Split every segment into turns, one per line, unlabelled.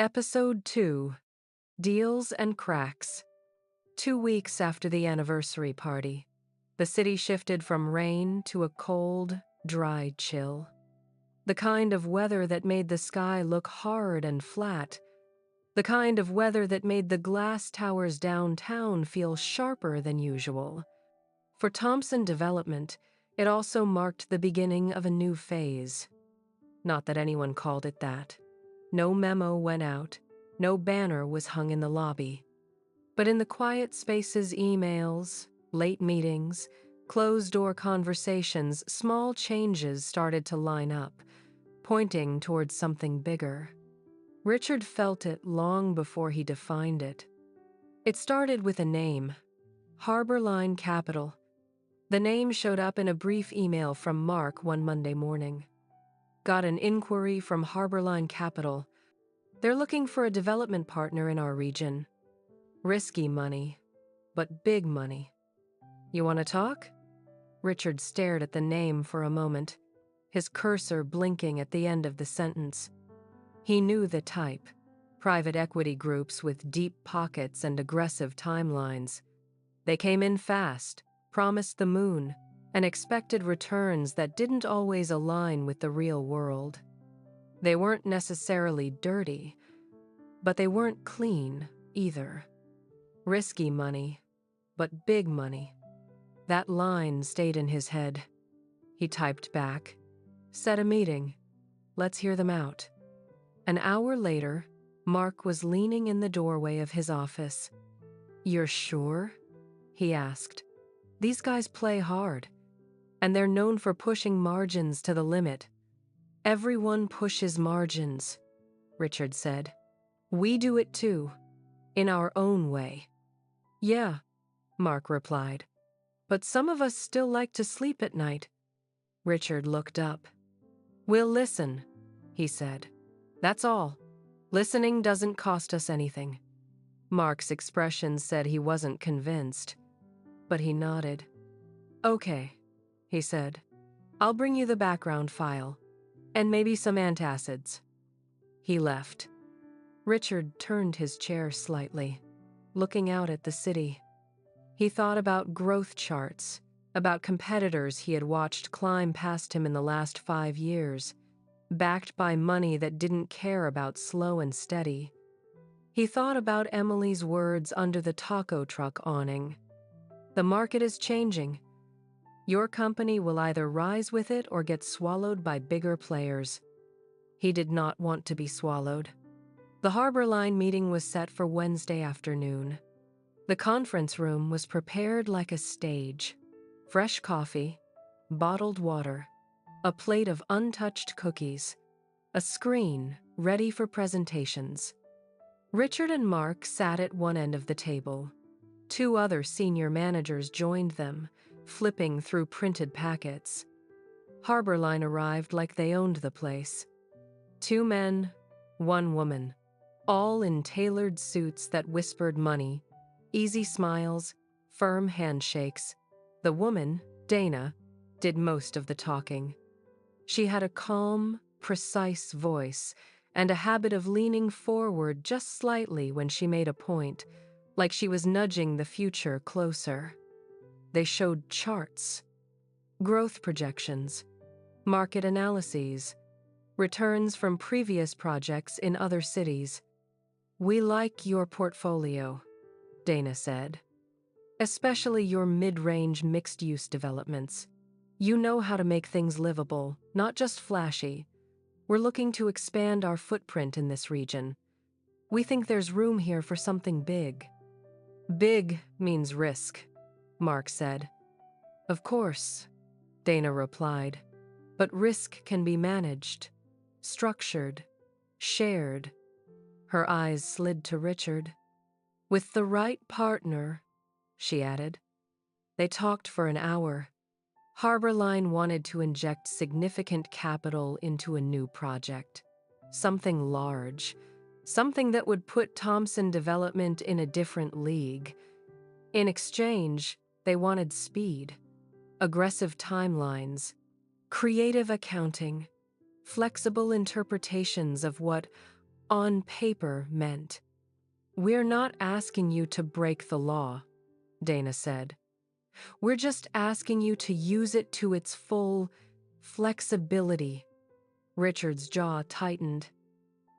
Episode 2, Deals and Cracks. 2 weeks after the anniversary party, the city shifted from rain to a cold, dry chill. The kind of weather that made the sky look hard and flat. The kind of weather that made the glass towers downtown feel sharper than usual. For Thompson Development, it also marked the beginning of a new phase. Not that anyone called it that. No memo went out. No banner was hung in the lobby. But in the quiet spaces, emails, late meetings, closed-door conversations, small changes started to line up, pointing towards something bigger. Richard felt it long before he defined it. It started with a name, Harborline Capital. The name showed up in a brief email from Mark one Monday morning. Got an inquiry from Harborline Capital. They're looking for a development partner in our region. Risky money, but big money. You want to talk? Richard stared at the name for a moment, his cursor blinking at the end of the sentence. He knew the type, private equity groups with deep pockets and aggressive timelines. They came in fast, promised the moon, and expected returns that didn't always align with the real world. They weren't necessarily dirty, but they weren't clean either. Risky money, but big money. That line stayed in his head. He typed back, "Set a meeting. Let's hear them out." An hour later, Mark was leaning in the doorway of his office. "You're sure?" he asked. "These guys play hard, and they're known for pushing margins to the limit." "Everyone pushes margins," Richard said. "We do it too, in our own way." "Yeah," Mark replied. "But some of us still like to sleep at night." Richard looked up. "We'll listen," he said. "That's all. Listening doesn't cost us anything." Mark's expression said he wasn't convinced, but he nodded. "Okay," he said. "I'll bring you the background file, and maybe some antacids." He left. Richard turned his chair slightly, looking out at the city. He thought about growth charts, about competitors he had watched climb past him in the last 5 years, backed by money that didn't care about slow and steady. He thought about Emily's words under the taco truck awning. "The market is changing. Your company will either rise with it or get swallowed by bigger players." He did not want to be swallowed. The Harborline meeting was set for Wednesday afternoon. The conference room was prepared like a stage. Fresh coffee, bottled water, a plate of untouched cookies, a screen ready for presentations. Richard and Mark sat at one end of the table. 2 other senior managers joined them, flipping through printed packets. Harborline arrived like they owned the place. 2 men, 1 woman, all in tailored suits that whispered money, easy smiles, firm handshakes. The woman, Dana, did most of the talking. She had a calm, precise voice and a habit of leaning forward just slightly when she made a point, like she was nudging the future closer. They showed charts, growth projections, market analyses, returns from previous projects in other cities. "We like your portfolio," Dana said. "Especially your mid-range mixed-use developments. You know how to make things livable, not just flashy. We're looking to expand our footprint in this region. We think there's room here for something big." "Big means risk," Mark said. "Of course," Dana replied. "But risk can be managed, structured, shared." Her eyes slid to Richard. "With the right partner," she added. They talked for an hour. Harborline wanted to inject significant capital into a new project. Something large. Something that would put Thompson Development in a different league. In exchange, they wanted speed, aggressive timelines, creative accounting, flexible interpretations of what on paper meant. We're not asking you to break the law, Dana said. We're just asking you to use it to its full flexibility. Richard's jaw tightened.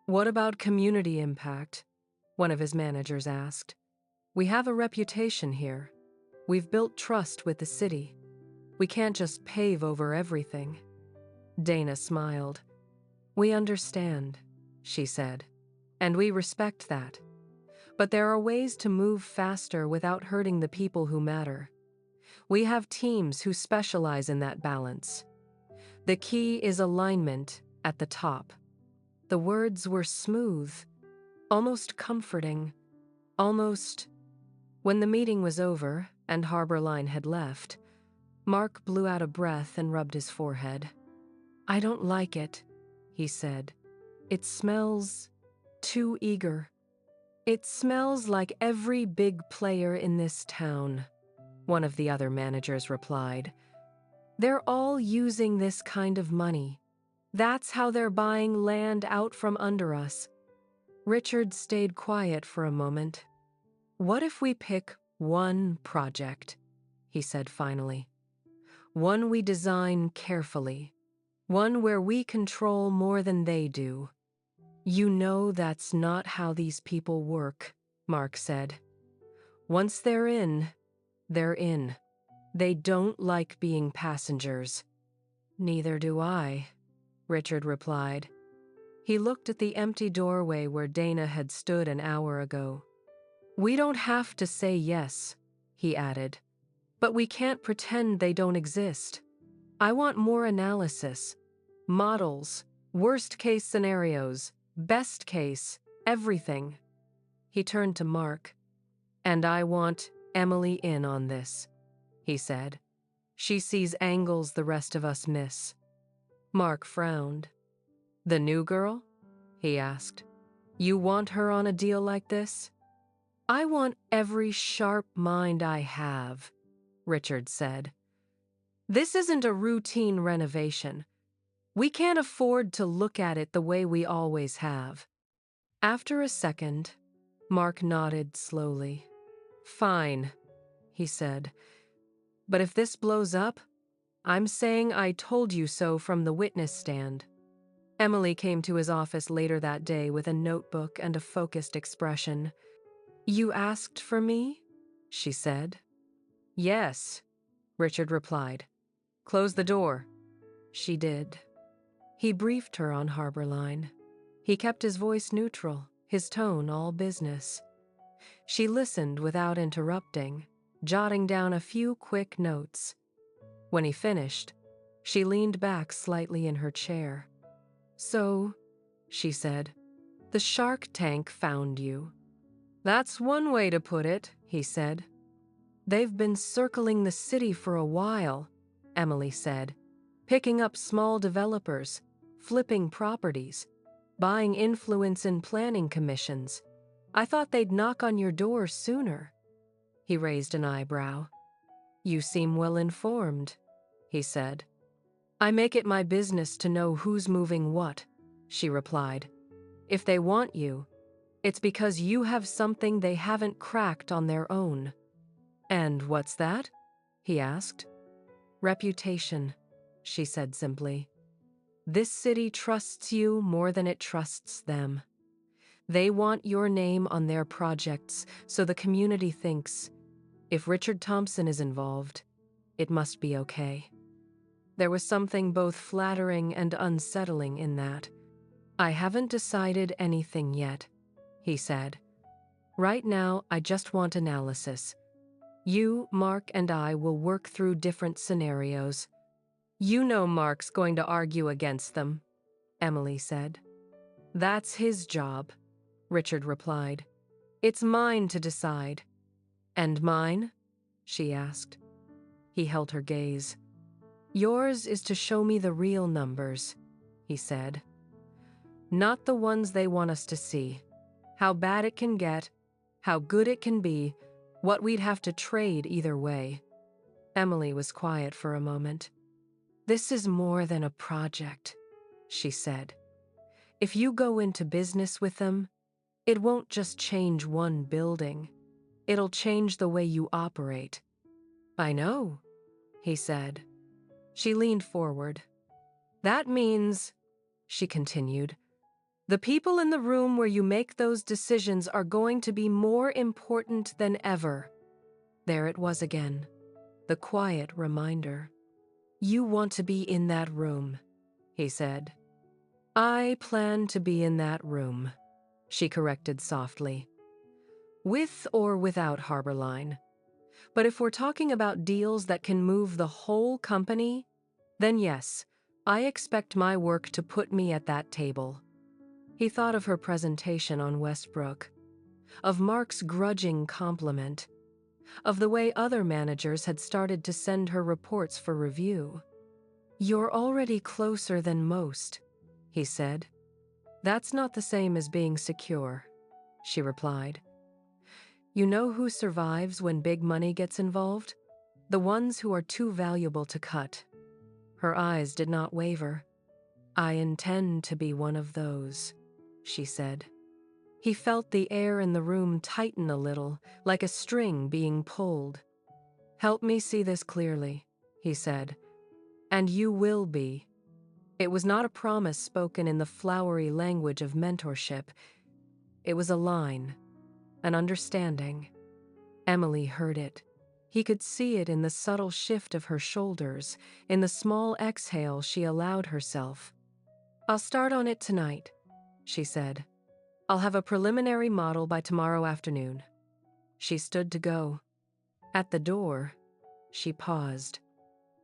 What about community impact? One of his managers asked. We have a reputation here. We've built trust with the city. We can't just pave over everything. Dana smiled. We understand, she said, and we respect that. But there are ways to move faster without hurting the people who matter. We have teams who specialize in that balance. The key is alignment at the top. The words were smooth, almost comforting, almost. When the meeting was over and Harborline had left, Mark blew out a breath and rubbed his forehead. I don't like it, he said. It smells too eager. It smells like every big player in this town, one of the other managers replied. They're all using this kind of money. That's how they're buying land out from under us. Richard stayed quiet for a moment. What if we pick one project? He said finally. One we design carefully. One where we control more than they do. You know that's not how these people work, Mark said. Once they're in, they're in. They don't like being passengers. Neither do I, Richard replied. He looked at the empty doorway where Dana had stood an hour ago. We don't have to say yes, he added. But we can't pretend they don't exist. I want more analysis, models, worst-case scenarios, best case, everything. He turned to Mark. And I want Emily in on this, he said. She sees angles the rest of us miss. Mark frowned. The new girl? He asked. You want her on a deal like this? I want every sharp mind I have, Richard said. This isn't a routine renovation. We can't afford to look at it the way we always have. After a second, Mark nodded slowly. Fine, he said. But if this blows up, I'm saying I told you so from the witness stand. Emily came to his office later that day with a notebook and a focused expression. You asked for me? She said. Yes, Richard replied. Close the door. She did. He briefed her on Harborline. He kept his voice neutral, his tone all business. She listened without interrupting, jotting down a few quick notes. When he finished, she leaned back slightly in her chair. So, she said, the Shark Tank found you. That's one way to put it, he said. They've been circling the city for a while, Emily said, picking up small developers, flipping properties, buying influence in planning commissions. I thought they'd knock on your door sooner. He raised an eyebrow. You seem well informed, he said. I make it my business to know who's moving what, she replied. If they want you, it's because you have something they haven't cracked on their own. And what's that? He asked. Reputation, she said simply. This city trusts you more than it trusts them. They want your name on their projects, so the community thinks, if Richard Thompson is involved, it must be okay. There was something both flattering and unsettling in that. I haven't decided anything yet, he said. Right now, I just want analysis. You, Mark, and I will work through different scenarios. You know Mark's going to argue against them, Emily said. That's his job, Richard replied. It's mine to decide. And mine? She asked. He held her gaze. Yours is to show me the real numbers, he said. Not the ones they want us to see. How bad it can get, how good it can be, what we'd have to trade either way. Emily was quiet for a moment. This is more than a project, she said. If you go into business with them, it won't just change one building. It'll change the way you operate. I know, he said. She leaned forward. That means, she continued, the people in the room where you make those decisions are going to be more important than ever. There it was again, the quiet reminder. You want to be in that room, he said. I plan to be in that room, she corrected softly. With or without Harborline. But if we're talking about deals that can move the whole company, then yes, I expect my work to put me at that table. He thought of her presentation on Westbrook, of Mark's grudging compliment, of the way other managers had started to send her reports for review. You're already closer than most, he said. That's not the same as being secure, she replied. You know who survives when big money gets involved? The ones who are too valuable to cut. Her eyes did not waver. I intend to be one of those, she said. He felt the air in the room tighten a little, like a string being pulled. Help me see this clearly, he said. And you will be. It was not a promise spoken in the flowery language of mentorship. It was a line, an understanding. Emily heard it. He could see it in the subtle shift of her shoulders, in the small exhale she allowed herself. I'll start on it tonight, she said. I'll have a preliminary model by tomorrow afternoon. She stood to go. At the door, she paused.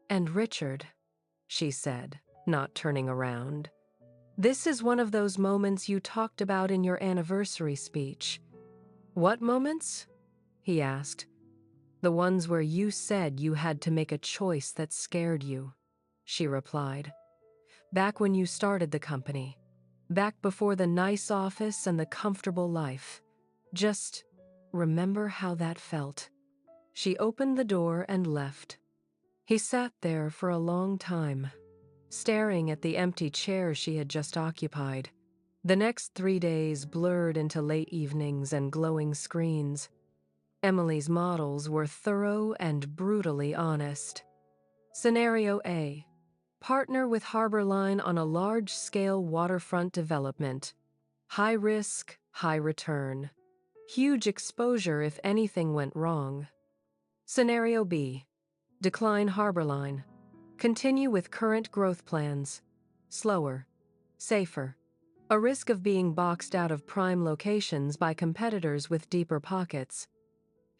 And Richard, she said, not turning around. This is one of those moments you talked about in your anniversary speech. What moments? He asked. The ones where you said you had to make a choice that scared you, she replied. Back when you started the company. Back before the nice office and the comfortable life. Just remember how that felt. She opened the door and left. He sat there for a long time, staring at the empty chair she had just occupied. The next 3 days blurred into late evenings and glowing screens. Emily's models were thorough and brutally honest. Scenario A. Partner with Harborline on a large-scale waterfront development. High risk, high return. Huge exposure if anything went wrong. Scenario B. Decline Harborline. Continue with current growth plans. Slower. Safer. A risk of being boxed out of prime locations by competitors with deeper pockets.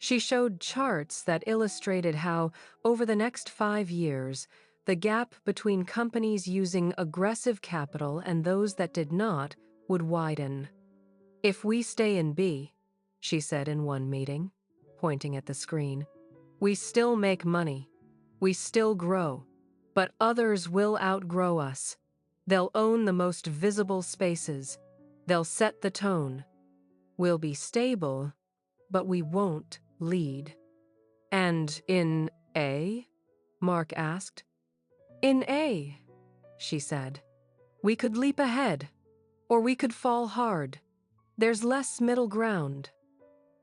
She showed charts that illustrated how, over the next 5 years, the gap between companies using aggressive capital and those that did not would widen. If we stay in B, she said in one meeting, pointing at the screen, we still make money. We still grow. But others will outgrow us. They'll own the most visible spaces. They'll set the tone. We'll be stable, but we won't lead. And in A? Mark asked. In A, she said. We could leap ahead, or we could fall hard. There's less middle ground.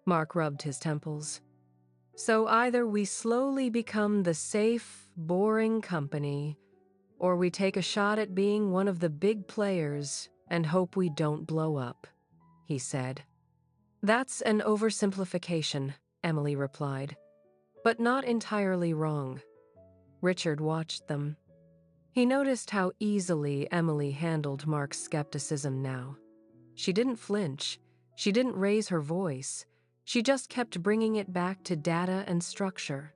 Mark rubbed his temples. So either we slowly become the safe, boring company, or we take a shot at being one of the big players and hope we don't blow up, he said. That's an oversimplification, Emily replied, but not entirely wrong. Richard watched them. He noticed how easily Emily handled Mark's skepticism now. She didn't flinch. She didn't raise her voice. She just kept bringing it back to data and structure.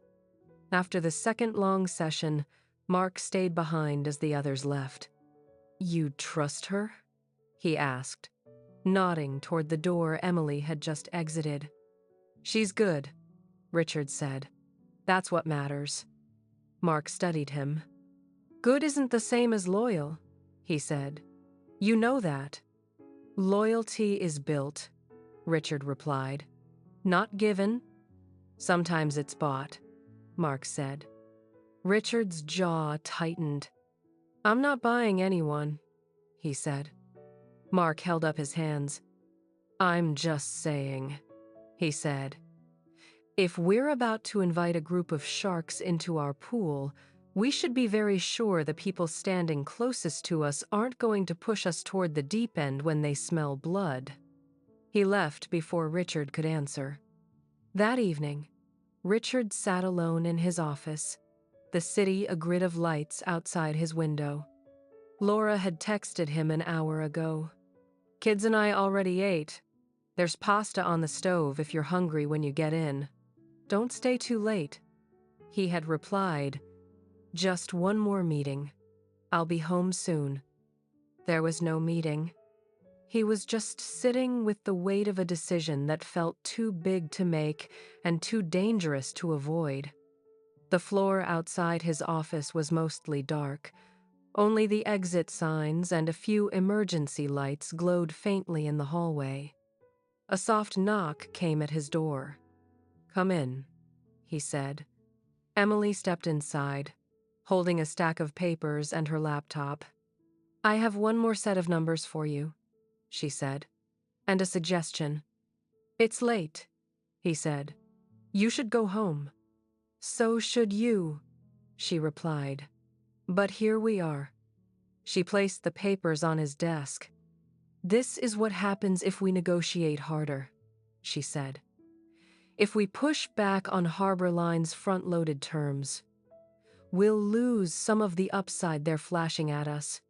After the second long session, Mark stayed behind as the others left. You trust her? He asked, nodding toward the door Emily had just exited. She's good, Richard said. That's what matters. Mark studied him. Good isn't the same as loyal, he said. You know that. Loyalty is built, Richard replied. Not given. Sometimes it's bought, Mark said. Richard's jaw tightened. I'm not buying anyone, he said. Mark held up his hands. I'm just saying, he said. If we're about to invite a group of sharks into our pool, we should be very sure the people standing closest to us aren't going to push us toward the deep end when they smell blood. He left before Richard could answer. That evening, Richard sat alone in his office, the city a grid of lights outside his window. Laura had texted him an hour ago. Kids and I already ate. There's pasta on the stove if you're hungry when you get in. Don't stay too late. He had replied, just one more meeting. I'll be home soon. There was no meeting. He was just sitting with the weight of a decision that felt too big to make and too dangerous to avoid. The floor outside his office was mostly dark. Only the exit signs and a few emergency lights glowed faintly in the hallway. A soft knock came at his door. Come in, he said. Emily stepped inside, holding a stack of papers and her laptop. I have one more set of numbers for you, she said, and a suggestion. It's late, he said. You should go home. So should you, she replied. But here we are. She placed the papers on his desk. This is what happens if we negotiate harder, she said. If we push back on Harborline's front-loaded terms, we'll lose some of the upside they're flashing at us,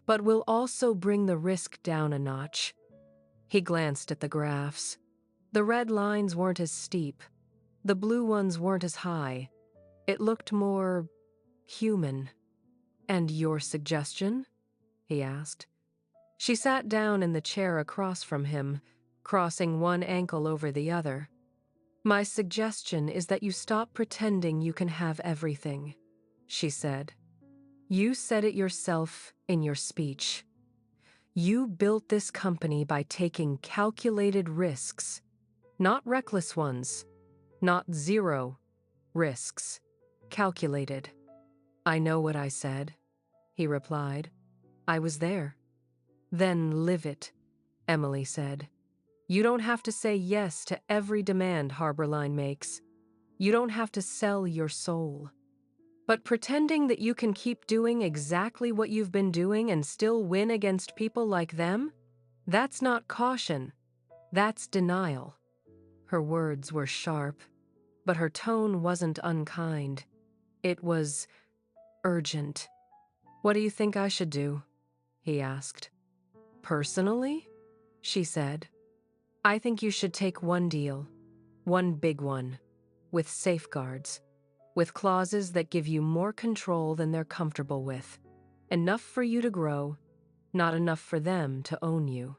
but we'll also bring the risk down a notch. He glanced at the graphs. The red lines weren't as steep. The blue ones weren't as high. It looked more human. And your suggestion? He asked. She sat down in the chair across from him, crossing one ankle over the other. My suggestion is that you stop pretending you can have everything, she said. You said it yourself in your speech. You built this company by taking calculated risks, not reckless ones, not zero risks, calculated. I know what I said, he replied. I was there. Then live it, Emily said. You don't have to say yes to every demand Harborline makes. You don't have to sell your soul. But pretending that you can keep doing exactly what you've been doing and still win against people like them? That's not caution. That's denial. Her words were sharp, but her tone wasn't unkind. It was urgent. What do you think I should do? He asked. Personally? She said. I think you should take one deal, one big one, with safeguards, with clauses that give you more control than they're comfortable with. Enough for you to grow, not enough for them to own you.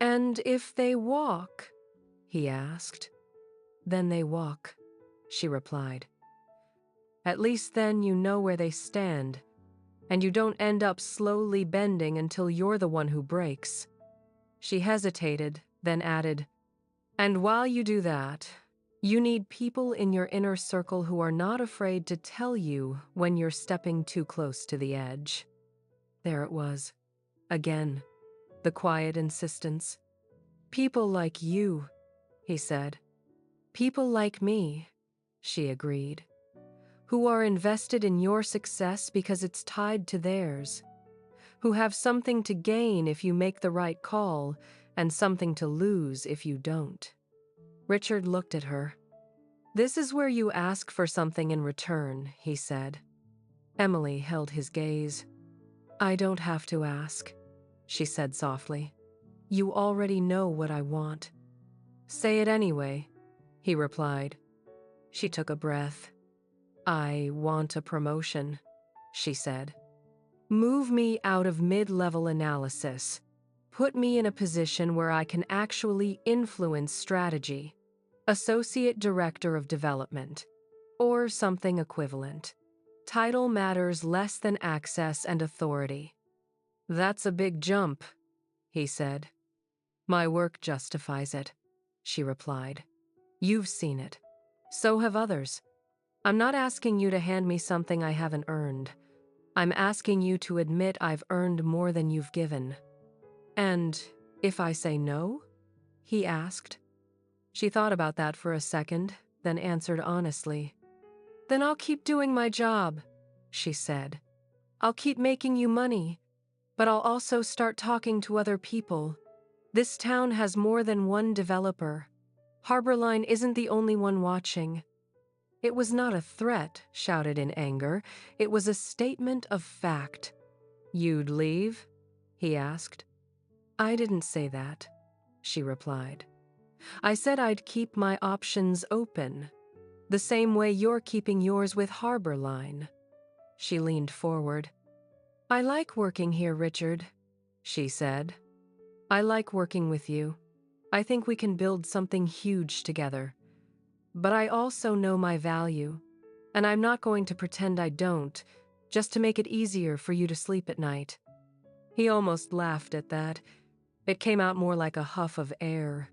And if they walk, he asked. Then they walk, she replied. At least then you know where they stand, and you don't end up slowly bending until you're the one who breaks. She hesitated, then added, and while you do that, you need people in your inner circle who are not afraid to tell you when you're stepping too close to the edge. There it was. Again, the quiet insistence. People like you, he said. People like me, she agreed, who are invested in your success because it's tied to theirs, who have something to gain if you make the right call and something to lose if you don't. Richard looked at her. This is where you ask for something in return, he said. Emily held his gaze. I don't have to ask, she said softly. You already know what I want. Say it anyway, he replied. She took a breath. I want a promotion, she said. Move me out of mid-level analysis. Put me in a position where I can actually influence strategy. Associate Director of Development, or something equivalent. Title matters less than access and authority. That's a big jump, he said. My work justifies it, she replied. You've seen it. So have others. I'm not asking you to hand me something I haven't earned. I'm asking you to admit I've earned more than you've given. And if I say no? He asked. She thought about that for a second, then answered honestly. Then I'll keep doing my job, she said. I'll keep making you money, but I'll also start talking to other people. This town has more than one developer. Harborline isn't the only one watching. It was not a threat, shouted in anger. It was a statement of fact. You'd leave? He asked. I didn't say that, she replied. I said I'd keep my options open, the same way you're keeping yours with Harborline. She leaned forward. I like working here, Richard, she said. I like working with you. I think we can build something huge together. But I also know my value, and I'm not going to pretend I don't, just to make it easier for you to sleep at night. He almost laughed at that. It came out more like a huff of air.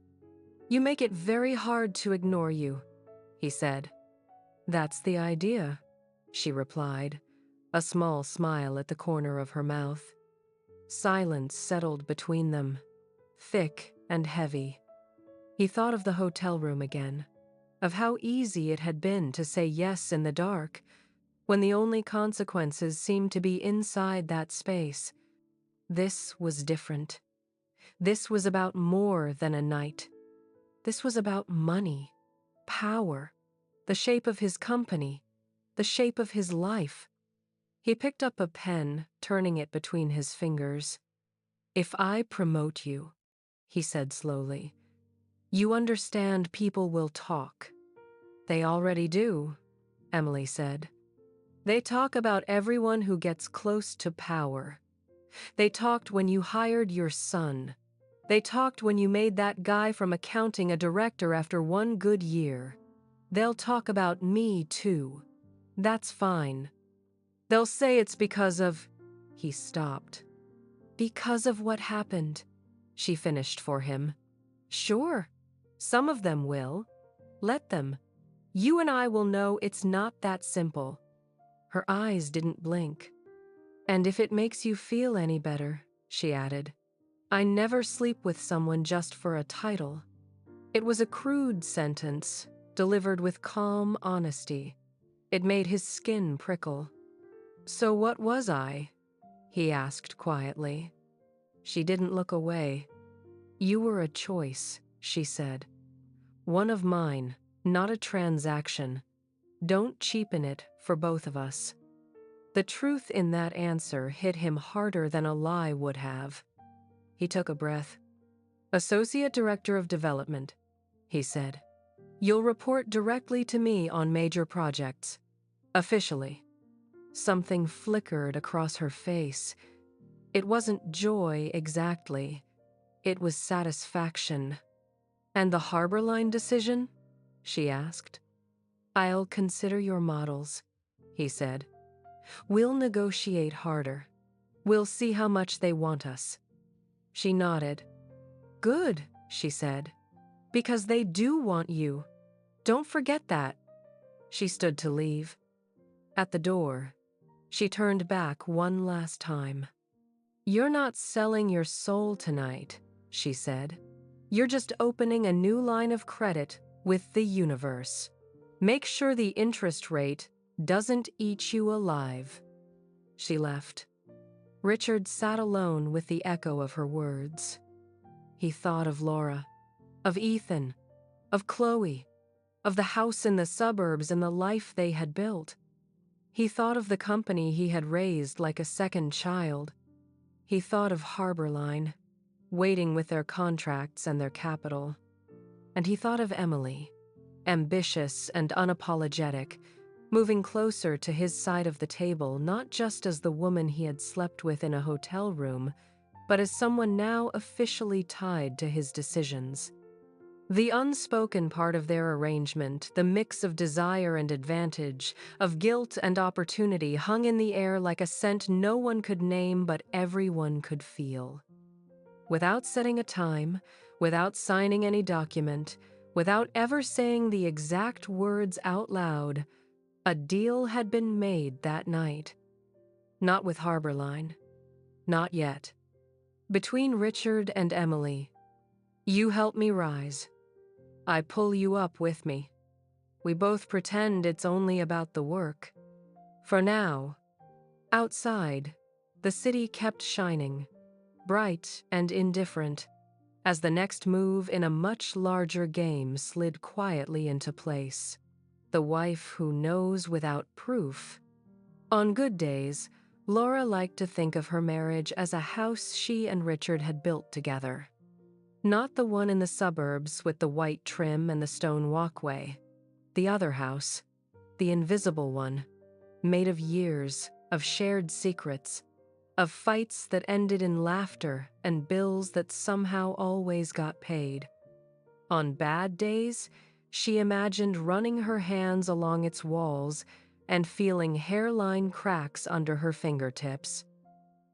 You make it very hard to ignore you, he said. That's the idea, she replied, a small smile at the corner of her mouth. Silence settled between them, thick and heavy. He thought of the hotel room again, of how easy it had been to say yes in the dark, when the only consequences seemed to be inside that space. This was different. This was about more than a night. This was about money, power, the shape of his company, the shape of his life. He picked up a pen, turning it between his fingers. If I promote you, he said slowly, you understand people will talk. They already do, Emily said. They talk about everyone who gets close to power. They talked when you hired your son. They talked when you made that guy from accounting a director after one good year. They'll talk about me, too. That's fine. They'll say it's because of... He stopped. Because of what happened, she finished for him. Sure, some of them will. Let them. You and I will know it's not that simple. Her eyes didn't blink. And if it makes you feel any better, she added, I never sleep with someone just for a title. It was a crude sentence, delivered with calm honesty. It made his skin prickle. So what was I? He asked quietly. She didn't look away. You were a choice, she said. One of mine, not a transaction. Don't cheapen it for both of us. The truth in that answer hit him harder than a lie would have. He took a breath. Associate Director of Development, he said. You'll report directly to me on major projects. Officially. Something flickered across her face. It wasn't joy exactly. It was satisfaction. And the Harborline decision? She asked. I'll consider your models, he said. We'll negotiate harder. We'll see how much they want us. She nodded. Good, she said. Because they do want you. Don't forget that. She stood to leave. At the door, she turned back one last time. You're not selling your soul tonight, she said. You're just opening a new line of credit with the universe. Make sure the interest rate doesn't eat you alive. She left. Richard sat alone with the echo of her words. He thought of Laura, of Ethan, of Chloe, of the house in the suburbs and the life they had built. He thought of the company he had raised like a second child. He thought of Harborline, waiting with their contracts and their capital. And he thought of Emily, ambitious and unapologetic, moving closer to his side of the table, not just as the woman he had slept with in a hotel room, but as someone now officially tied to his decisions. The unspoken part of their arrangement, the mix of desire and advantage, of guilt and opportunity, hung in the air like a scent no one could name but everyone could feel. Without setting a time, without signing any document, without ever saying the exact words out loud, a deal had been made that night. Not with Harborline. Not yet. Between Richard and Emily, you help me rise. I pull you up with me. We both pretend it's only about the work. For now, outside, the city kept shining, bright and indifferent, as the next move in a much larger game slid quietly into place. The wife who knows without proof. On good days, Laura liked to think of her marriage as a house she and Richard had built together. Not the one in the suburbs with the white trim and the stone walkway. The other house, the invisible one, made of years, of shared secrets, of fights that ended in laughter and bills that somehow always got paid. On bad days, she imagined running her hands along its walls and feeling hairline cracks under her fingertips.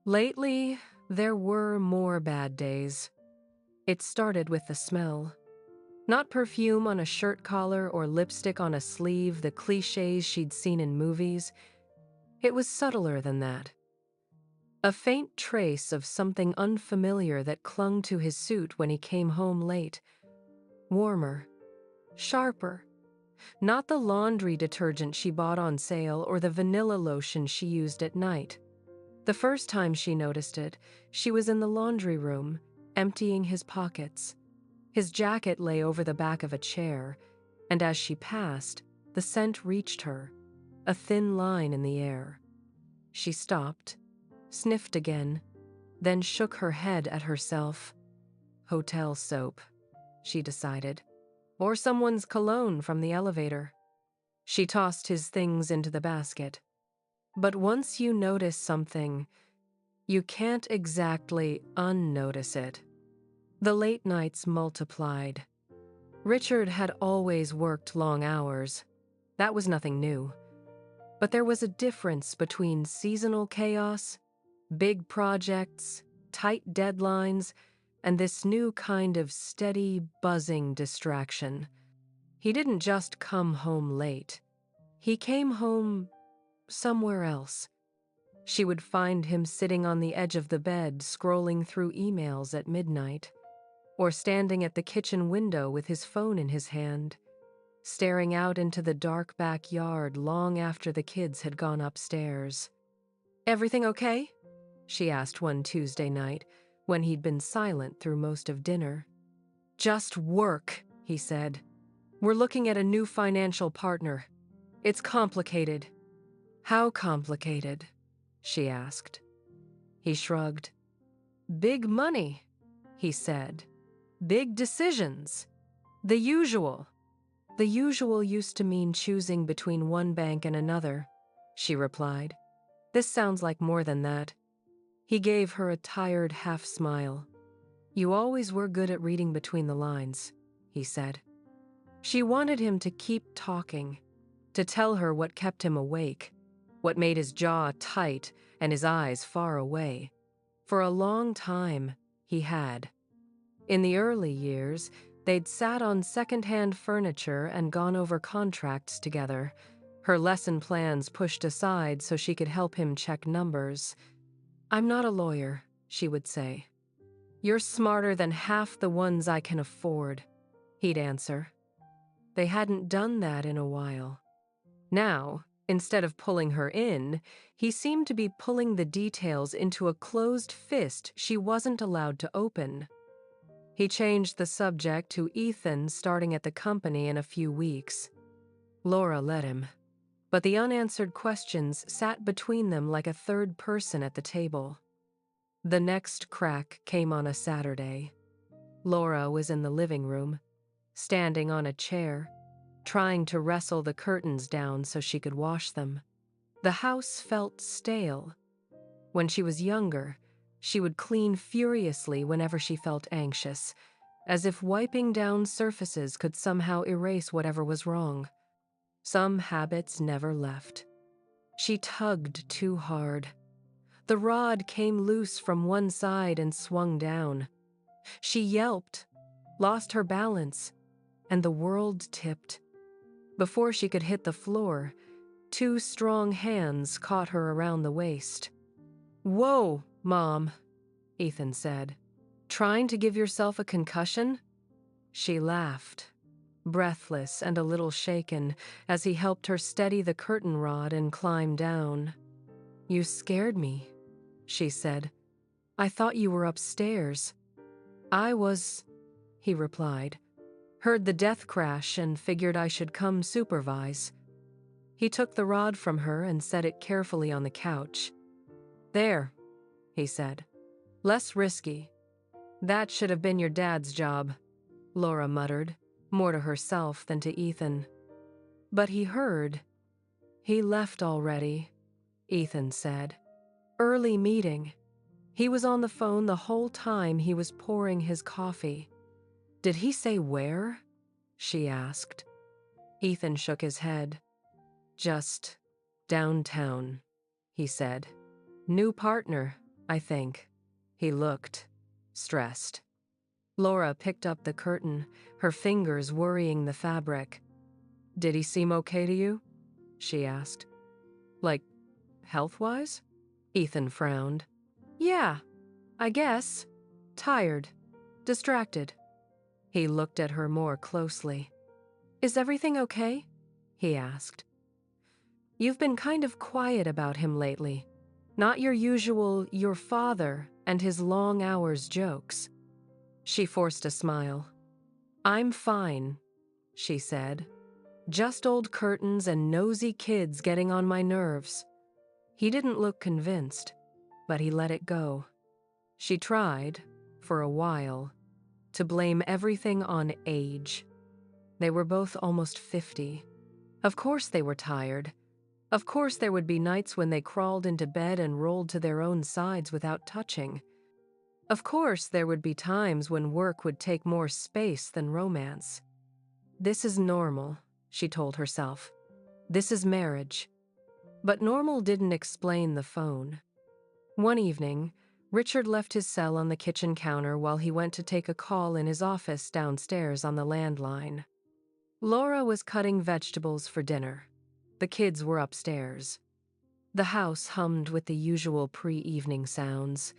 Lately, there were more bad days. It started with the smell. Not perfume on a shirt collar or lipstick on a sleeve, the clichés she'd seen in movies. It was subtler than that. A faint trace of something unfamiliar that clung to his suit when he came home late. Warmer, sharper. Not the laundry detergent she bought on sale or the vanilla lotion she used at night. The first time she noticed it, she was in the laundry room, emptying his pockets. His jacket lay over the back of a chair, and as she passed, the scent reached her, a thin line in the air. She stopped, sniffed again, then shook her head at herself. Hotel soap, she decided, or someone's cologne from the elevator. She tossed his things into the basket. But once you notice something, you can't exactly unnotice it. The late nights multiplied. Richard had always worked long hours. That was nothing new. But there was a difference between seasonal chaos, big projects, tight deadlines, and this new kind of steady, buzzing distraction. He didn't just come home late. He came home somewhere else. She would find him sitting on the edge of the bed, scrolling through emails at midnight, or standing at the kitchen window with his phone in his hand, staring out into the dark backyard long after the kids had gone upstairs. "Everything okay?" she asked one Tuesday night, when he'd been silent through most of dinner. "Just work," he said. "We're looking at a new financial partner. It's complicated." "How complicated?" she asked. He shrugged. "Big money," he said. "Big decisions. The usual." "The usual used to mean choosing between one bank and another," she replied. "This sounds like more than that." He gave her a tired half-smile. "You always were good at reading between the lines," he said. She wanted him to keep talking, to tell her what kept him awake, what made his jaw tight and his eyes far away. For a long time, he had. In the early years, they'd sat on second-hand furniture and gone over contracts together, her lesson plans pushed aside so she could help him check numbers. "I'm not a lawyer," she would say. "You're smarter than half the ones I can afford," he'd answer. They hadn't done that in a while. Now, instead of pulling her in, he seemed to be pulling the details into a closed fist she wasn't allowed to open. He changed the subject to Ethan starting at the company in a few weeks. Laura let him, but the unanswered questions sat between them like a third person at the table. The next crack came on a Saturday. Laura was in the living room, standing on a chair, trying to wrestle the curtains down so she could wash them. The house felt stale. When she was younger, she would clean furiously whenever she felt anxious, as if wiping down surfaces could somehow erase whatever was wrong. Some habits never left. She tugged too hard. The rod came loose from one side and swung down. She yelped, lost her balance, and the world tipped. Before she could hit the floor, two strong hands caught her around the waist. "Whoa, Mom," Ethan said. Trying to give yourself a concussion? She laughed, breathless and a little shaken, as he helped her steady the curtain rod and climb down. You scared me, she said. I thought you were upstairs. I was, he replied. Heard the death crash and figured I should come supervise. He took the rod from her and set it carefully on the couch. There, he said. Less risky. That should have been your dad's job, Laura muttered, more to herself than to Ethan. But he heard. He left already, Ethan said. Early meeting. He was on the phone the whole time he was pouring his coffee. Did he say where? She asked. Ethan shook his head. Just downtown, he said. New partner, I think. He looked stressed. Laura picked up the curtain, her fingers worrying the fabric. Did he seem okay to you? She asked. Like, health-wise? Ethan frowned. Yeah, I guess. Tired. Distracted. He looked at her more closely. Is everything okay? He asked. You've been kind of quiet about him lately. Not your usual, your father and his long hours jokes. She forced a smile. I'm fine, she said. Just old curtains and nosy kids getting on my nerves. He didn't look convinced, but he let it go. She tried, for a while, to blame everything on age. They were both almost 50. Of course they were tired. Of course there would be nights when they crawled into bed and rolled to their own sides without touching. Of course there would be times when work would take more space than romance. This is normal, she told herself. This is marriage. But normal didn't explain the phone. One evening, Richard left his cell on the kitchen counter while he went to take a call in his office downstairs on the landline. Laura was cutting vegetables for dinner. The kids were upstairs. The house hummed with the usual pre-evening sounds.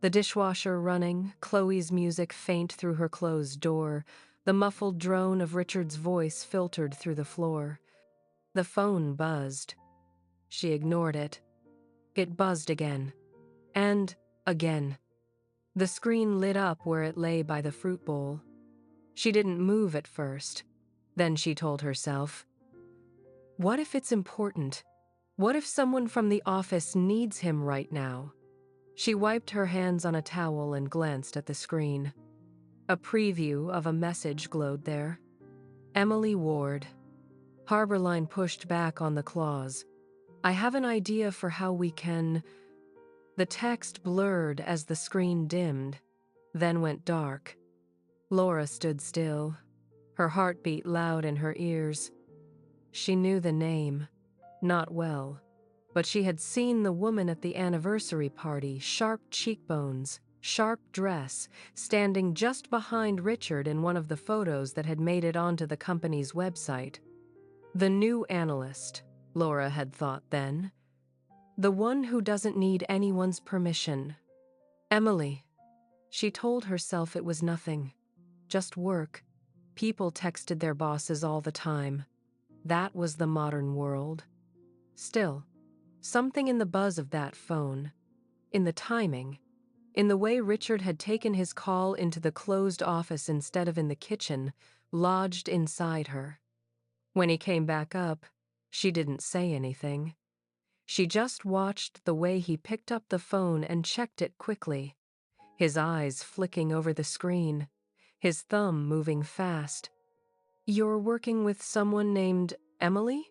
The dishwasher running, Chloe's music faint through her closed door, the muffled drone of Richard's voice filtered through the floor. The phone buzzed. She ignored it. It buzzed again. And again. The screen lit up where it lay by the fruit bowl. She didn't move at first. Then she told herself, what if it's important? What if someone from the office needs him right now? She wiped her hands on a towel and glanced at the screen. A preview of a message glowed there. Emily Ward. Harborline pushed back on the clause. I have an idea for how we can... The text blurred as the screen dimmed, then went dark. Laura stood still, her heartbeat loud in her ears. She knew the name, not well, but she had seen the woman at the anniversary party, sharp cheekbones, sharp dress, standing just behind Richard in one of the photos that had made it onto the company's website. The new analyst, Laura had thought then. The one who doesn't need anyone's permission. Emily. She told herself it was nothing. Just work. People texted their bosses all the time. That was the modern world. Still, something in the buzz of that phone, in the timing, in the way Richard had taken his call into the closed office instead of in the kitchen, lodged inside her. When he came back up, she didn't say anything. She just watched the way he picked up the phone and checked it quickly, his eyes flicking over the screen, his thumb moving fast. You're working with someone named Emily?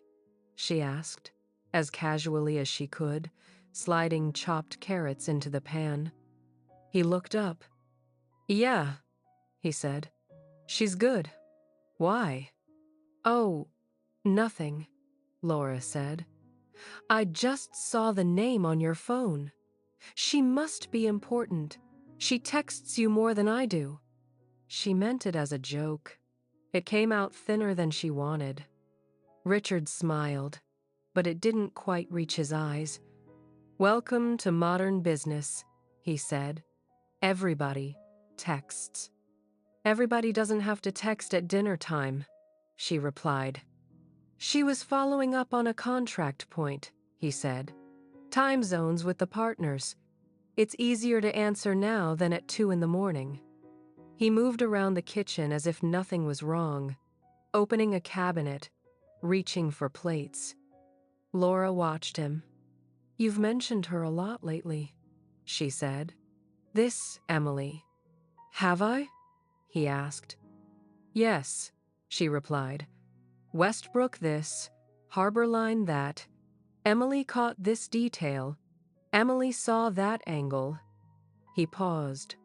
She asked, as casually as she could, sliding chopped carrots into the pan. He looked up. Yeah, he said. She's good. Why? Oh, nothing, Laura said. I just saw the name on your phone. She must be important. She texts you more than I do. She meant it as a joke. It came out thinner than she wanted. Richard smiled, but it didn't quite reach his eyes. Welcome to modern business, he said. Everybody texts. Everybody doesn't have to text at dinner time, she replied. She was following up on a contract point, he said. Time zones with the partners. It's easier to answer now than at 2 a.m. He moved around the kitchen as if nothing was wrong, opening a cabinet, reaching for plates. Laura watched him. You've mentioned her a lot lately, she said. This Emily. Have I? He asked. Yes, she replied. Westbrook this, Harborline that. Emily caught this detail. Emily saw that angle. He paused,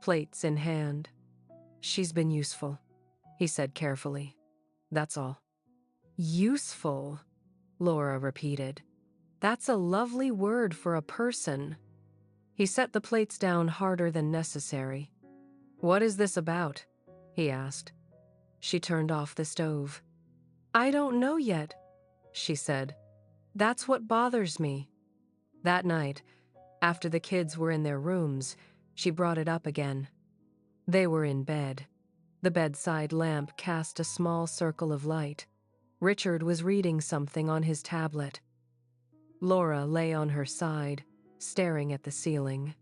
plates in hand. She's been useful, he said carefully. That's all. Useful, Laura repeated. That's a lovely word for a person. He set the plates down harder than necessary. What is this about? He asked. She turned off the stove. I don't know yet, she said. That's what bothers me. That night, after the kids were in their rooms, she brought it up again. They were in bed. The bedside lamp cast a small circle of light. Richard was reading something on his tablet. Laura lay on her side, staring at the ceiling.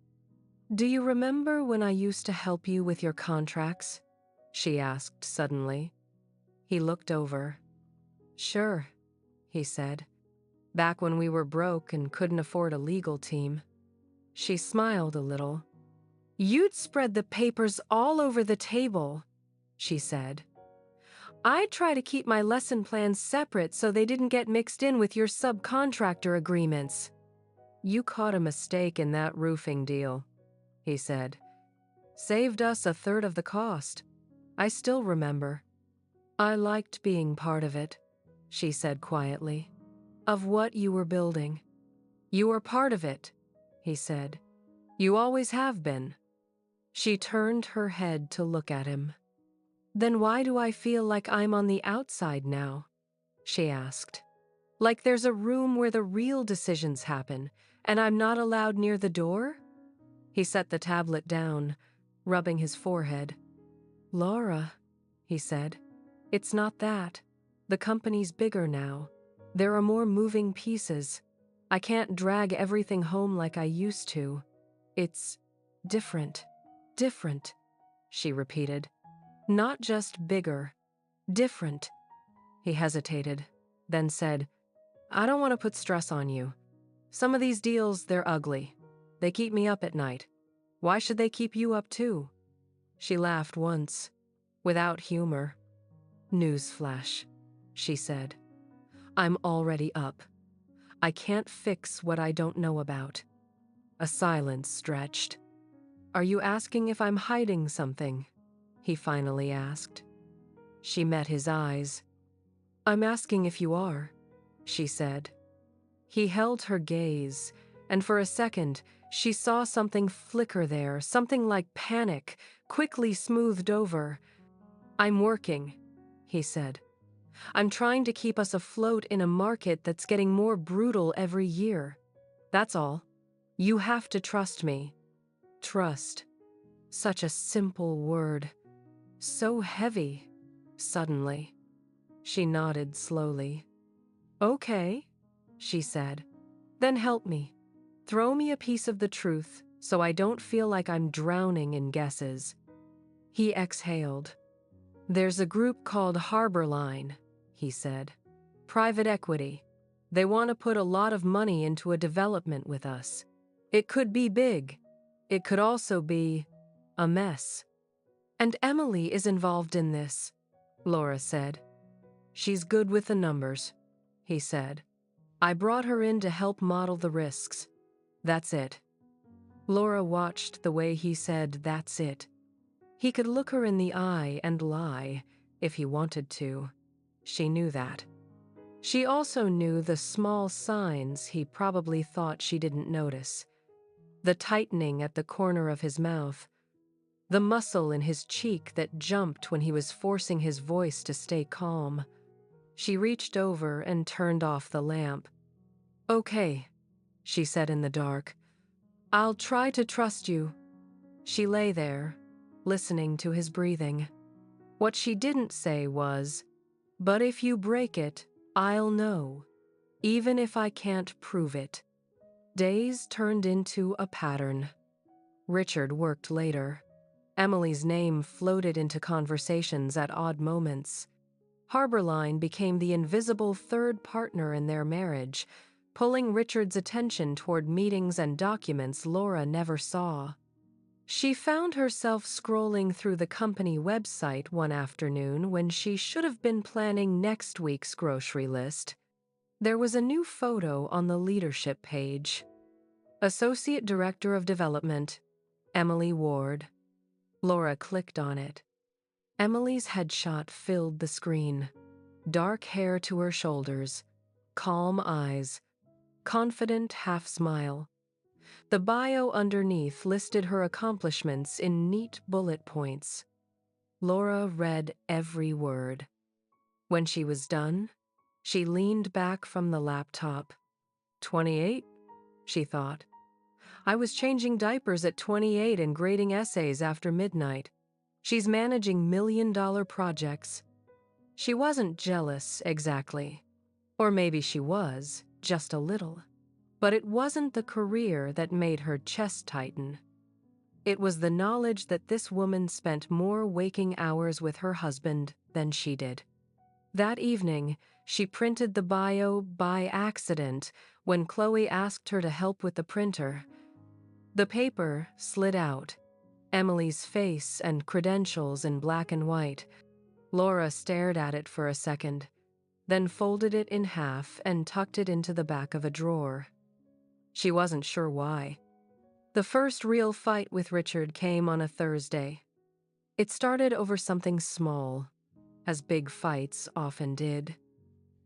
Do you remember when I used to help you with your contracts? She asked suddenly. He looked over. Sure, he said. Back when we were broke and couldn't afford a legal team. She smiled a little. You'd spread the papers all over the table, she said. I'd try to keep my lesson plans separate so they didn't get mixed in with your subcontractor agreements. You caught a mistake in that roofing deal, he said. Saved us a third of the cost. I still remember. I liked being part of it, she said quietly. Of what you were building. You were part of it, he said. You always have been. She turned her head to look at him. Then why do I feel like I'm on the outside now? She asked. Like there's a room where the real decisions happen, and I'm not allowed near the door? He set the tablet down, rubbing his forehead. Laura, he said, it's not that. The company's bigger now. There are more moving pieces. I can't drag everything home like I used to. It's different. Different, she repeated. Not just bigger. Different. He hesitated, then said, I don't want to put stress on you. Some of these deals, they're ugly. They keep me up at night. Why should they keep you up too? She laughed once, without humor. Newsflash, she said. I'm already up. I can't fix what I don't know about. A silence stretched. Are you asking if I'm hiding something? He finally asked. She met his eyes. I'm asking if you are, she said. He held her gaze, and for a second, she saw something flicker there, something like panic, quickly smoothed over. I'm working, he said. I'm trying to keep us afloat in a market that's getting more brutal every year. That's all. You have to trust me. Trust. Such a simple word. So heavy, suddenly. She nodded slowly. Okay, she said. Then help me. Throw me a piece of the truth so I don't feel like I'm drowning in guesses. He exhaled. There's a group called Harborline, he said. Private equity. They want to put a lot of money into a development with us. It could be big. It could also be a mess. And Emily is involved in this, Laura said. She's good with the numbers, he said. I brought her in to help model the risks. That's it. Laura watched the way he said, that's it. He could look her in the eye and lie, if he wanted to. She knew that. She also knew the small signs he probably thought she didn't notice. The tightening at the corner of his mouth. The muscle in his cheek that jumped when he was forcing his voice to stay calm. She reached over and turned off the lamp. Okay, she said in the dark. I'll try to trust you. She lay there, listening to his breathing. What she didn't say was, "But if you break it, I'll know, even if I can't prove it." Days turned into a pattern. Richard worked later. Emily's name floated into conversations at odd moments. Harborline became the invisible third partner in their marriage, pulling Richard's attention toward meetings and documents Laura never saw. She found herself scrolling through the company website one afternoon when she should have been planning next week's grocery list. There was a new photo on the leadership page. Associate Director of Development, Emily Ward. Laura clicked on it. Emily's headshot filled the screen. Dark hair to her shoulders, calm eyes, confident half smile. The bio underneath listed her accomplishments in neat bullet points. Laura read every word. When she was done, she leaned back from the laptop. 28? She thought. I was changing diapers at 28 and grading essays after midnight. She's managing million-dollar projects. She wasn't jealous, exactly. Or maybe she was, just a little. But it wasn't the career that made her chest tighten. It was the knowledge that this woman spent more waking hours with her husband than she did. That evening, she printed the bio by accident when Chloe asked her to help with the printer. The paper slid out, Emily's face and credentials in black and white. Laura stared at it for a second, then folded it in half and tucked it into the back of a drawer. She wasn't sure why. The first real fight with Richard came on a Thursday. It started over something small, as big fights often did.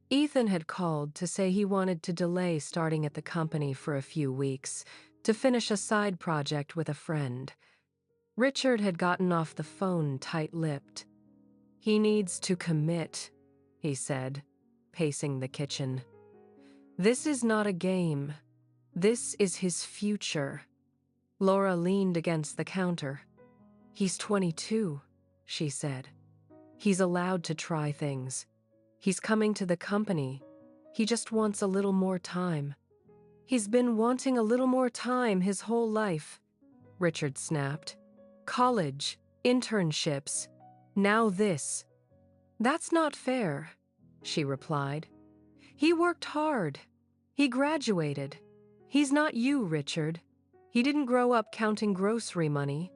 Ethan had called to say he wanted to delay starting at the company for a few weeks, to finish a side project with a friend. Richard had gotten off the phone tight-lipped. "He needs to commit," he said, pacing the kitchen. "This is not a game. This is his future." Laura leaned against the counter. "He's 22, she said. "He's allowed to try things. He's coming to the company. He just wants a little more time." "He's been wanting a little more time his whole life," Richard snapped. "College, internships, now this." "That's not fair," she replied. "He worked hard. He graduated. He's not you, Richard. He didn't grow up counting grocery money."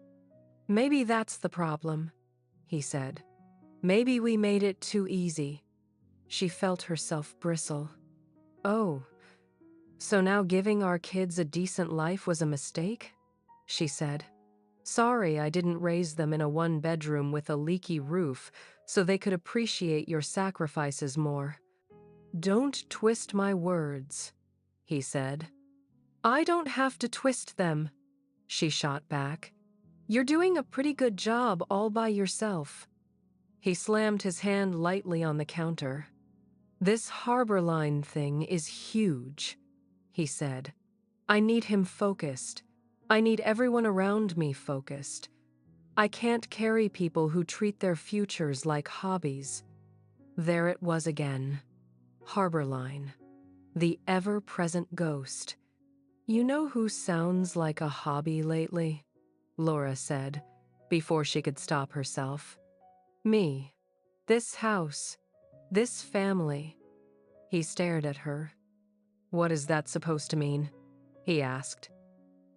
"Maybe that's the problem," he said. "Maybe we made it too easy." She felt herself bristle. "Oh, so now giving our kids a decent life was a mistake?" she said. "Sorry I didn't raise them in a one-bedroom with a leaky roof so they could appreciate your sacrifices more." "Don't twist my words," he said. "I don't have to twist them," she shot back. "You're doing a pretty good job all by yourself." He slammed his hand lightly on the counter. "This Harborline thing is huge," he said. "I need him focused. I need everyone around me focused. I can't carry people who treat their futures like hobbies." There it was again. Harborline. The ever-present ghost. "You know who sounds like a hobby lately?" Laura said, before she could stop herself. "Me. This house. This family." He stared at her. "What is that supposed to mean?" he asked.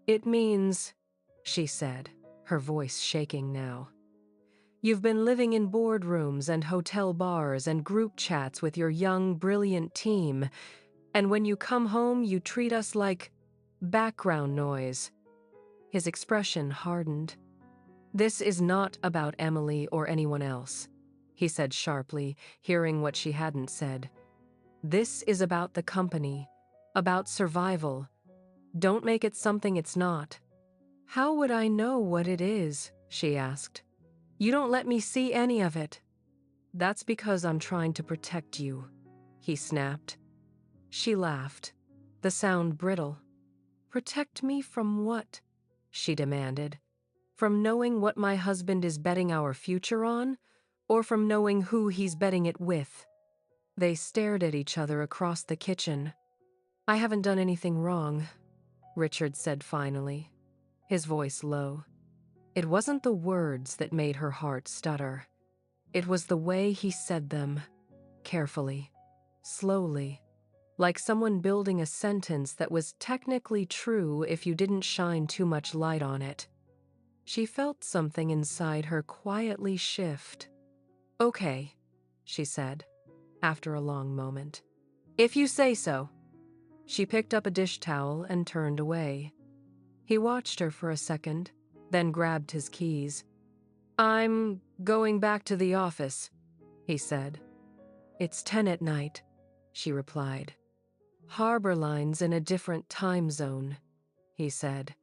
"It means," she said, her voice shaking now. "You've been living in boardrooms and hotel bars and group chats with your young, brilliant team, and when you come home you treat us like background noise." His expression hardened. "This is not about Emily or anyone else," he said sharply, hearing what she hadn't said. "This is about the company, about survival. Don't make it something it's not." "How would I know what it is?" she asked. "You don't let me see any of it." "That's because I'm trying to protect you," he snapped. She laughed, the sound brittle. "Protect me from what?" she demanded. From knowing what my husband is betting our future on, or from knowing who he's betting it with? They stared at each other across the kitchen. I haven't done anything wrong, Richard said finally, his voice low. It wasn't the words that made her heart stutter. It was the way he said them, carefully, slowly, like someone building a sentence that was technically true if you didn't shine too much light on it. She felt something inside her quietly shift. Okay, she said, after a long moment. If you say so. She picked up a dish towel and turned away. He watched her for a second, then grabbed his keys. I'm going back to the office, he said. It's 10 at night, she replied. Harborline's in a different time zone, he said.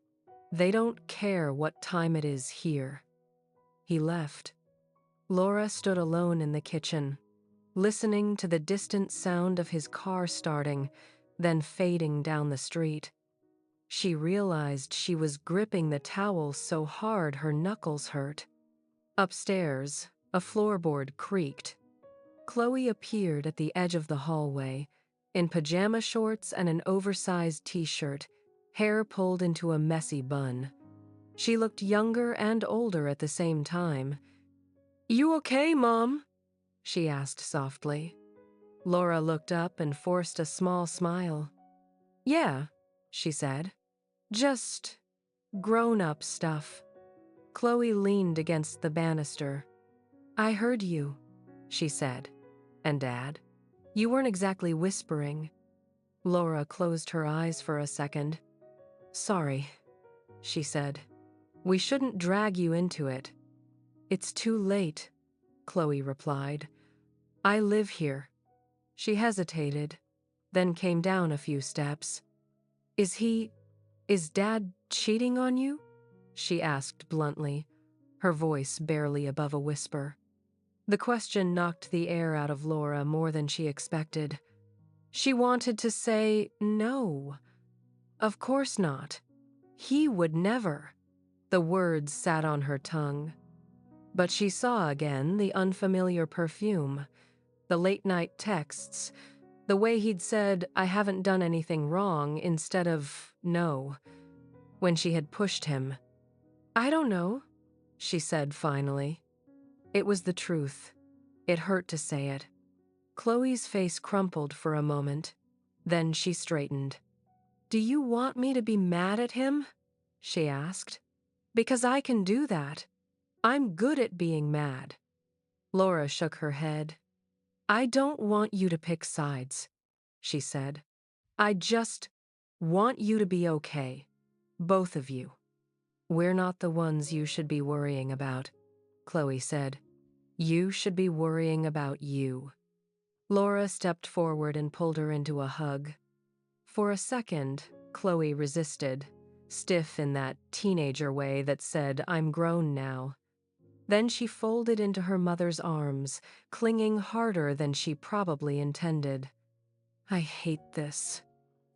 They don't care what time it is here. He left. Laura stood alone in the kitchen, listening to the distant sound of his car starting, then fading down the street. She realized she was gripping the towel so hard her knuckles hurt. Upstairs, a floorboard creaked. Chloe appeared at the edge of the hallway, in pajama shorts and an oversized t-shirt, hair pulled into a messy bun. She looked younger and older at the same time. You okay, Mom? She asked softly. Laura looked up and forced a small smile. Yeah, she said. Just grown-up stuff. Chloe leaned against the banister. I heard you, she said. And Dad? You weren't exactly whispering. Laura closed her eyes for a second. Sorry, she said. We shouldn't drag you into it. It's too late, Chloe replied. I live here. She hesitated, then came down a few steps. Is Dad cheating on you? She asked bluntly, her voice barely above a whisper. The question knocked the air out of Laura more than she expected. She wanted to say no. Of course not. He would never. The words sat on her tongue. But she saw again the unfamiliar perfume, the late-night texts, the way he'd said, I haven't done anything wrong, instead of no, when she had pushed him. I don't know, she said finally. It was the truth. It hurt to say it. Chloe's face crumpled for a moment. Then she straightened. Do you want me to be mad at him? She asked. Because I can do that. I'm good at being mad. Laura shook her head. I don't want you to pick sides, she said. I just want you to be okay. Both of you. We're not the ones you should be worrying about, Chloe said. You should be worrying about you. Laura stepped forward and pulled her into a hug. For a second, Chloe resisted, stiff in that teenager way that said, I'm grown now. Then she folded into her mother's arms, clinging harder than she probably intended. I hate this,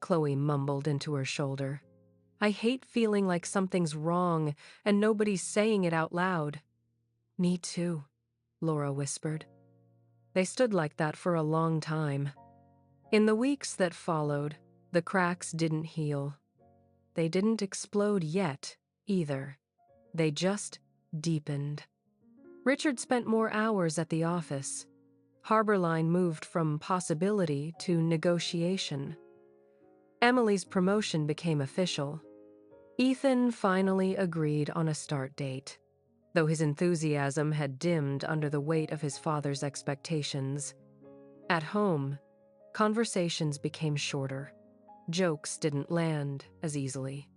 Chloe mumbled into her shoulder. I hate feeling like something's wrong and nobody's saying it out loud. Me too, Laura whispered. They stood like that for a long time. In the weeks that followed, the cracks didn't heal. They didn't explode yet, either. They just deepened. Richard spent more hours at the office. Harborline moved from possibility to negotiation. Emily's promotion became official. Ethan finally agreed on a start date, though his enthusiasm had dimmed under the weight of his father's expectations. At home, conversations became shorter. Jokes didn't land as easily.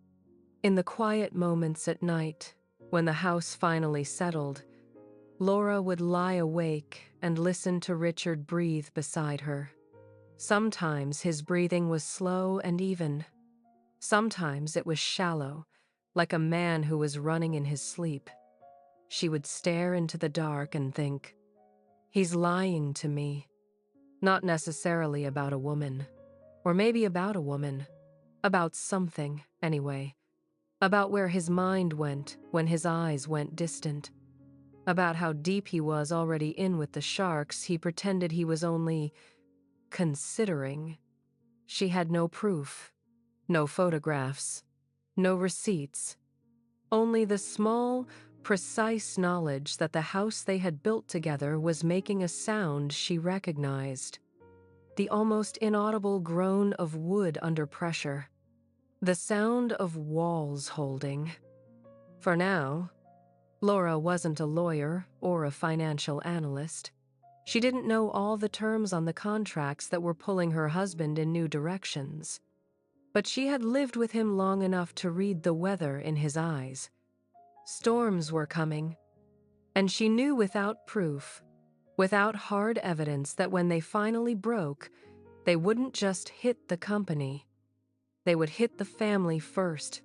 In the quiet moments at night, when the house finally settled, Laura would lie awake and listen to Richard breathe beside her. Sometimes his breathing was slow and even. Sometimes it was shallow, like a man who was running in his sleep. She would stare into the dark and think, he's lying to me. Not necessarily about a woman. Or maybe about a woman. About something, anyway. about where his mind went when his eyes went distant, about how deep he was already in with the sharks. He pretended he was only considering. She had no proof, no photographs, no receipts, only the small, precise knowledge that the house they had built together was making a sound she recognized. The almost inaudible groan of wood under pressure. The sound of walls holding. For now, Laura wasn't a lawyer or a financial analyst. She didn't know all the terms on the contracts that were pulling her husband in new directions. But she had lived with him long enough to read the weather in his eyes. Storms were coming, and she knew without proof, without hard evidence, that when they finally broke, they wouldn't just hit the company. They would hit the family first,